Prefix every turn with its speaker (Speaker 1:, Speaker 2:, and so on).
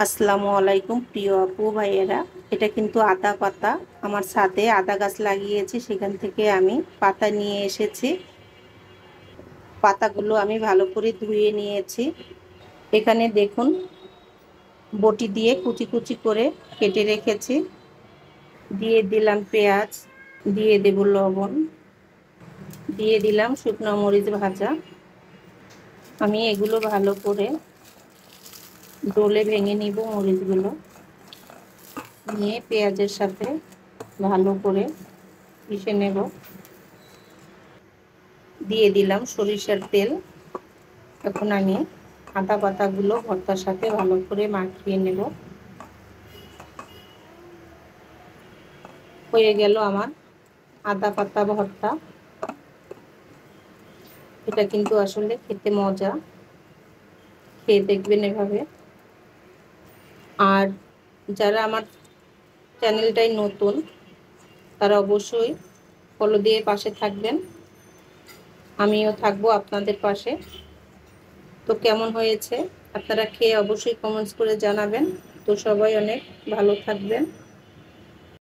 Speaker 1: আসসালামু আলাইকুম প্রিয় আপু ভাইয়েরা। এটা কিন্তু আদা পাতা। আমার ছাদে আদা গাছ লাগিয়েছি, সেখান থেকে আমি পাতা নিয়ে এসেছি। পাতাগুলো আমি ভালো করে ধুয়ে নিয়েছি। এখানে দেখুন, বটি দিয়ে কুচি কুচি করে কেটে রেখেছি। দিয়ে দিলাম পেঁয়াজ, দিয়ে দেব লবণ, দিয়ে দিলাম শুকনো মরিচ ভাজা। আমি এগুলো ভালো করে ডোলে ভেঙে নিব। মরিচগুলো নিয়ে পেঁয়াজের সাথে ভালো করে মিশিয়ে নেব। দিয়ে দিলাম সরিষার তেল। এখন আমি আদা পাতাগুলো ভর্তার সাথে ভালো করে মাখিয়ে নেব। হয়ে গেল আমার আদা পাতা ভর্তা। এটা কিন্তু আসলে খেতে মজা, খেয়ে দেখবেন এভাবে। আর যারা আমার চ্যানেলটাই নতুন, তারা অবশ্যই ফলো দিয়ে পাশে থাকবেন। আমিও থাকবো আপনাদের পাশে। তো কেমন হয়েছে আপনারা খেয়ে অবশ্যই কমেন্টস করে জানাবেন। তো সবাই অনেক ভালো থাকবেন।